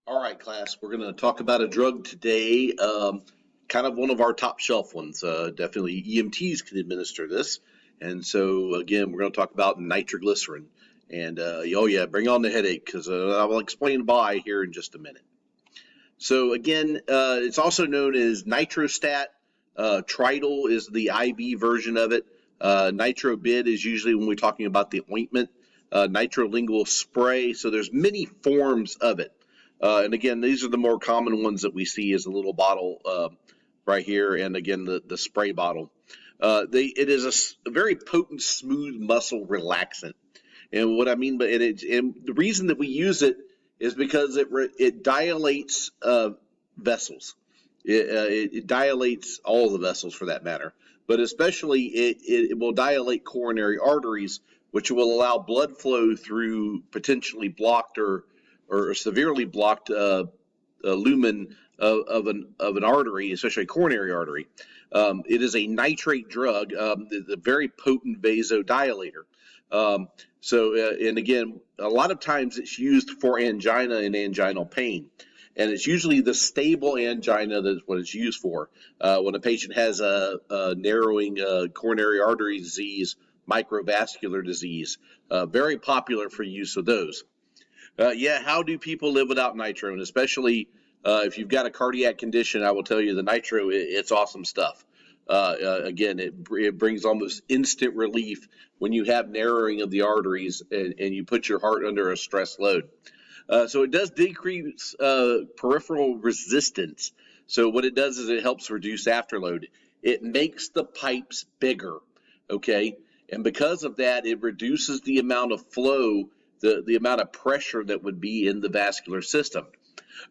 All right, class, we're going to talk about a drug today, kind of one of our top shelf ones. Definitely EMTs can administer this. And so, again, we're going to talk about nitroglycerin. And, oh, yeah, bring on the headache because I will explain why here in just a minute. So, again, it's also known as nitrostat. Tridal is the IV version of it. Nitrobid is usually when we're talking about the ointment. Nitrolingual spray. So there's many forms of it. And again, these are the more common ones that we see is a little bottle right here, and again, the spray bottle. It is a very potent, smooth muscle relaxant. And what I mean by it, and the reason that we use it is because it dilates vessels. It dilates all the vessels for that matter, but especially it will dilate coronary arteries, which will allow blood flow through potentially blocked or severely blocked lumen of an artery, especially a coronary artery. It is a nitrate drug, the very potent vasodilator. And again, a lot of times it's used for angina and anginal pain. And it's usually the stable angina that's what it's used for. When a patient has a narrowing coronary artery disease, microvascular disease, very popular for use of those. How do people live without nitro? And especially if you've got a cardiac condition, I will tell you the nitro, it's awesome stuff. Again, it brings almost instant relief when you have narrowing of the arteries and you put your heart under a stress load. So it does decrease peripheral resistance. So what it does is it helps reduce afterload. It makes the pipes bigger, okay? And because of that, it reduces the amount of flow, the amount of pressure that would be in the vascular system.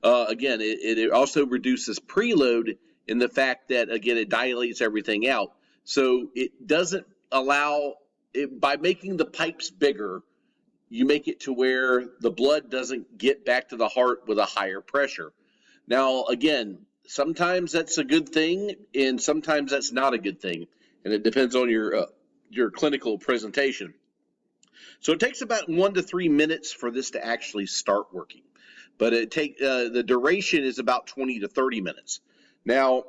Again, it also reduces preload in the fact that, again, it dilates everything out. So it doesn't allow, by making the pipes bigger, you make it to where the blood doesn't get back to the heart with a higher pressure. Now, again, sometimes that's a good thing, and sometimes that's not a good thing, and it depends on your clinical presentation. So it takes about 1 to 3 minutes for this to actually start working, but the duration is about 20 to 30 minutes. Now,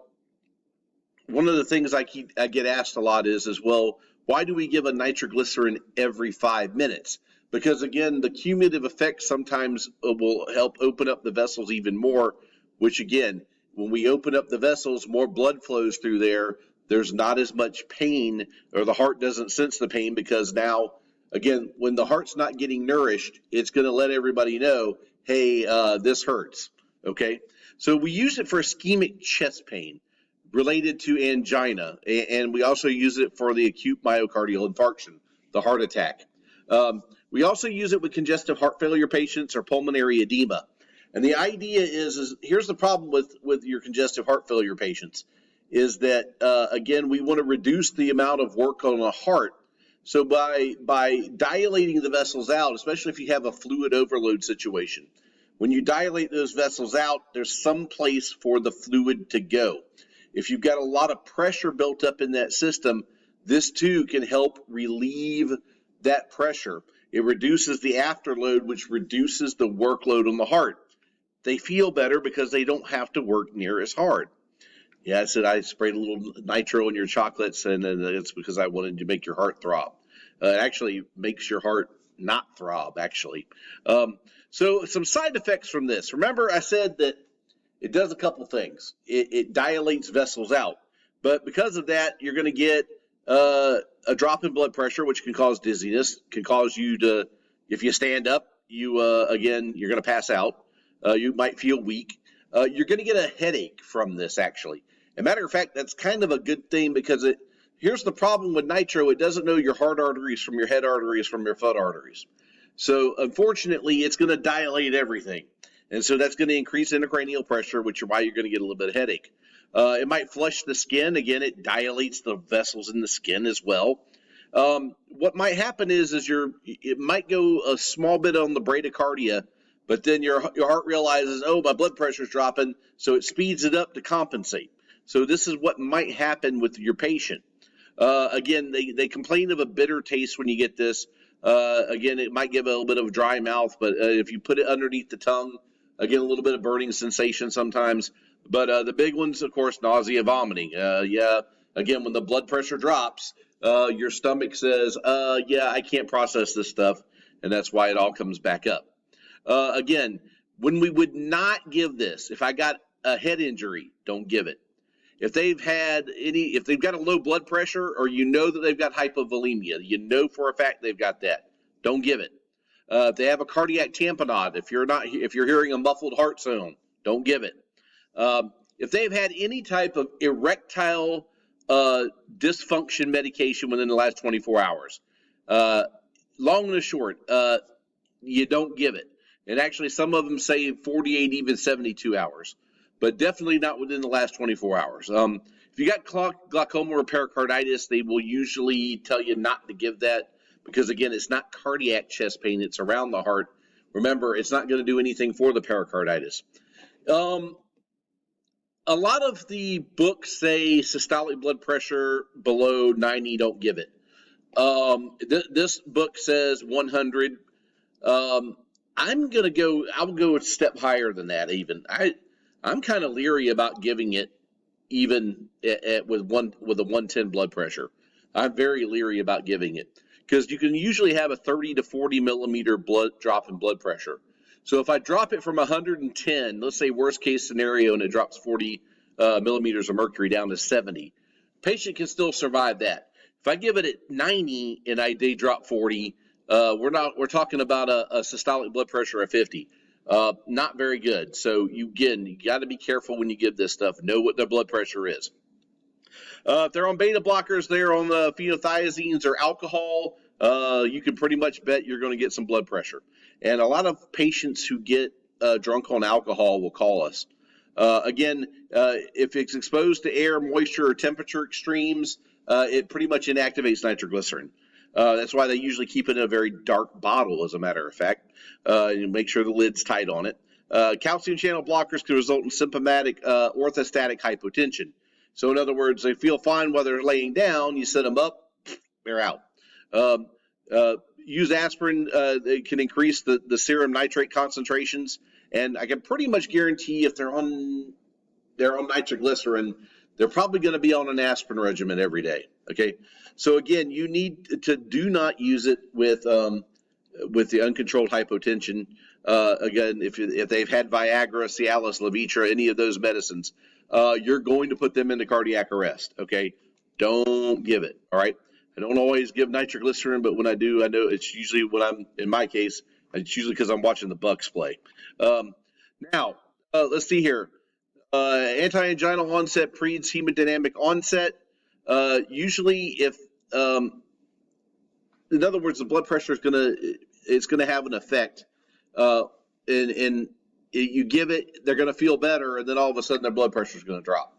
one of the things I get asked a lot is well, why do we give a nitroglycerin every 5 minutes? Because again, the cumulative effect sometimes will help open up the vessels even more, which again, when we open up the vessels, more blood flows through there. There's not as much pain, or the heart doesn't sense the pain, because now, again, when the heart's not getting nourished, it's going to let everybody know, hey, this hurts, okay? So we use it for ischemic chest pain related to angina, and we also use it for the acute myocardial infarction, the heart attack. We also use it with congestive heart failure patients or pulmonary edema. And the idea is here's the problem with your congestive heart failure patients, is that, again, we want to reduce the amount of work on the heart. So by dilating the vessels out, especially if you have a fluid overload situation, when you dilate those vessels out, there's some place for the fluid to go. If you've got a lot of pressure built up in that system, this too can help relieve that pressure. It reduces the afterload, which reduces the workload on the heart. They feel better because they don't have to work near as hard. Yeah, I said I sprayed a little nitro in your chocolates, and it's because I wanted to make your heart throb. It actually makes your heart not throb, actually. So some side effects from this. Remember, I said that it does a couple things. It dilates vessels out. But because of that, you're going to get a drop in blood pressure, which can cause dizziness, can cause you to, if you stand up, again, you're going to pass out. You might feel weak. You're going to get a headache from this, actually. As a matter of fact, that's kind of a good thing, because here's the problem with nitro. It doesn't know your heart arteries from your head arteries from your foot arteries. So unfortunately, it's going to dilate everything. And so that's going to increase intracranial pressure, which is why you're going to get a little bit of headache. It might flush the skin. Again, it dilates the vessels in the skin as well. What might happen is it might go a small bit on the bradycardia, but then your heart realizes, oh, my blood pressure is dropping, so it speeds it up to compensate. So this is what might happen with your patient. Again, they complain of a bitter taste when you get this. Again, it might give a little bit of a dry mouth, but if you put it underneath the tongue, Again, a little bit of burning sensation sometimes. But the big ones, of course, nausea, vomiting. Yeah, again, when the blood pressure drops, your stomach says, yeah, I can't process this stuff, and that's why it all comes back up. Again, when we would not give this, if I got a head injury, don't give it. If they've got a low blood pressure, or you know that they've got hypovolemia, you know for a fact they've got that, don't give it. If they have a cardiac tamponade, if you're hearing a muffled heart sound, don't give it. If they've had any type of erectile dysfunction medication within the last 24 hours, long and short, you don't give it. And actually, some of them say 48, even 72 hours, but definitely not within the last 24 hours. If you got glaucoma or pericarditis, they will usually tell you not to give that because, again, it's not cardiac chest pain. It's around the heart. Remember, it's not going to do anything for the pericarditis. A lot of the books say systolic blood pressure below 90, don't give it. This book says 100. I'll go a step higher than that even. I'm kind of leery about giving it even with a 110 blood pressure. I'm very leery about giving it because you can usually have a 30 to 40 millimeter drop in blood pressure. So if I drop it from 110, let's say worst case scenario, and it drops 40 millimeters of mercury down to 70, patient can still survive that. If I give it at 90 and they drop 40, we're talking about a systolic blood pressure of 50. Not very good. So you got to be careful when you give this stuff. Know what their blood pressure is. If they're on beta blockers, they're on the phenothiazines or alcohol, you can pretty much bet you're going to get some blood pressure. And a lot of patients who get drunk on alcohol will call us. Again, if it's exposed to air, moisture, or temperature extremes, it pretty much inactivates nitroglycerin. That's why they usually keep it in a very dark bottle, as a matter of fact, and make sure the lid's tight on it. Calcium channel blockers can result in symptomatic orthostatic hypotension. So in other words, they feel fine while they're laying down. You set them up, they're out. Use aspirin. It can increase the serum nitrate concentrations. And I can pretty much guarantee if they're on nitroglycerin, they're probably going to be on an aspirin regimen every day. Okay. So again, you need to do not use it with the uncontrolled hypotension. Again, if they've had Viagra, Cialis, Levitra, any of those medicines, you're going to put them into cardiac arrest. Okay. Don't give it. All right. I don't always give nitroglycerin, but when I do, I know it's usually in my case, it's usually because I'm watching the Bucks play. Now, let's see here. Anti-anginal onset precedes hemodynamic onset. Usually, if in other words, the blood pressure is gonna have an effect, and you give it, they're gonna feel better, and then all of a sudden their blood pressure is gonna drop.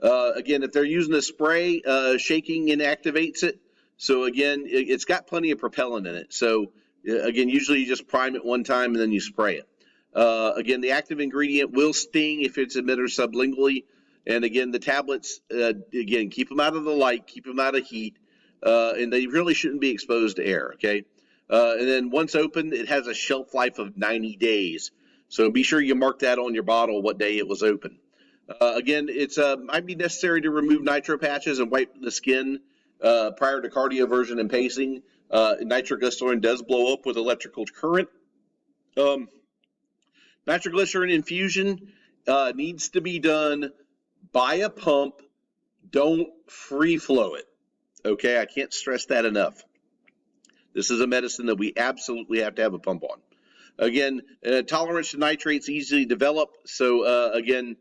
Again, if they're using a spray, shaking inactivates it. So again, it's got plenty of propellant in it. So again, usually you just prime it one time and then you spray it. Again, the active ingredient will sting if it's administered sublingually. And again, the tablets, again, keep them out of the light, keep them out of heat, and they really shouldn't be exposed to air, okay? And then once opened, it has a shelf life of 90 days. So be sure you mark that on your bottle what day it was open. Again, it's might be necessary to remove nitro patches and wipe the skin prior to cardioversion and pacing. Nitroglycerin does blow up with electrical current. Nitroglycerin infusion needs to be done by a pump. Don't free flow it. Okay, I can't stress that enough. This is a medicine that we absolutely have to have a pump on. Again, tolerance to nitrates easily develop. So again,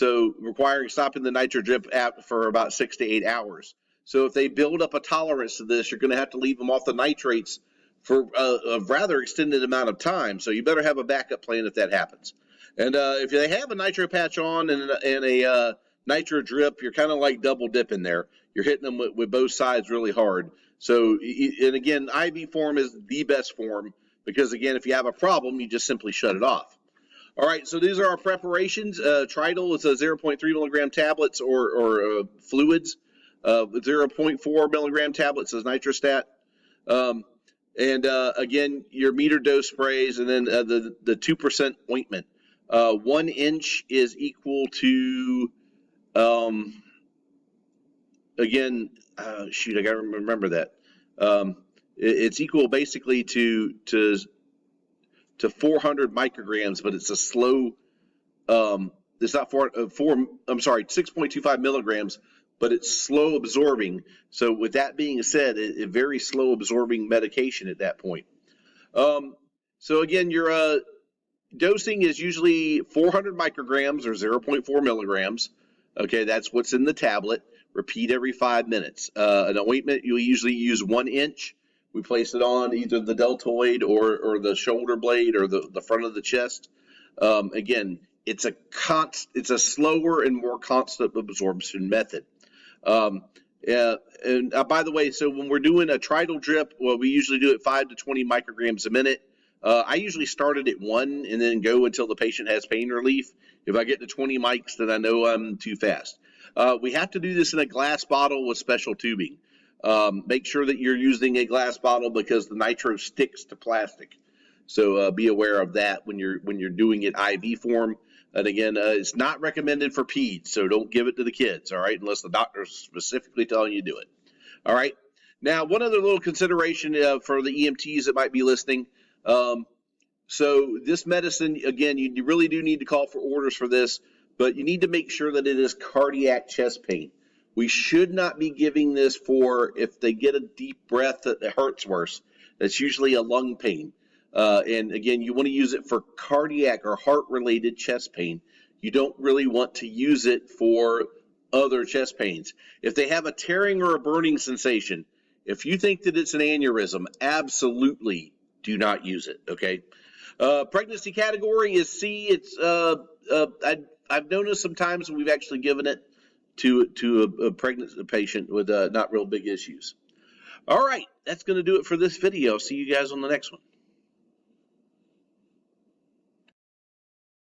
requiring stopping the nitro drip for about 6 to 8 hours. So if they build up a tolerance to this, you're going to have to leave them off the nitrates for a rather extended amount of time. So you better have a backup plan if that happens. And if they have a nitro patch on and a nitro drip, you're kind of like double dipping there. You're hitting them with both sides really hard. So, and again, IV form is the best form because, again, if you have a problem, you just simply shut it off. All right, so these are our preparations. Tridol is a 0.3 milligram tablets or fluids. 0.4 milligram tablets is nitrostat. And again, your meter dose sprays, and then the 2% ointment. 1 inch is equal to, again, shoot, I got to remember that. It's equal basically to 400 micrograms, but it's a slow, it's not I'm sorry, 6.25 milligrams, but it's slow absorbing. So with that being said, a very slow absorbing medication at that point. So again, your dosing is usually 400 micrograms or 0.4 milligrams. Okay, that's what's in the tablet. Repeat every 5 minutes. An ointment, you usually use 1 inch. We place it on either the deltoid or the shoulder blade or the front of the chest. Again, it's a slower and more constant absorption method. And by the way, so when we're doing a tridal drip, well, we usually do it 5 to 20 micrograms a minute. I usually start it at 1 and then go until the patient has pain relief. If I get to 20 mics, then I know I'm too fast. We have to do this in a glass bottle with special tubing. Make sure that you're using a glass bottle because the nitro sticks to plastic. So be aware of that when you're doing it IV form. And again, it's not recommended for peds, so don't give it to the kids, all right, unless the doctor's specifically telling you to do it. All right. Now, one other little consideration for the EMTs that might be listening. So this medicine, again, you really do need to call for orders for this, but you need to make sure that it is cardiac chest pain. We should not be giving this for if they get a deep breath that hurts worse. That's usually a lung pain. And again, you want to use it for cardiac or heart-related chest pain. You don't really want to use it for other chest pains. If they have a tearing or a burning sensation, if you think that it's an aneurysm, absolutely do not use it, okay? Pregnancy category is C. It's I've noticed sometimes we've actually given it to a pregnant patient with not real big issues. All right, that's going to do it for this video. See you guys on the next one.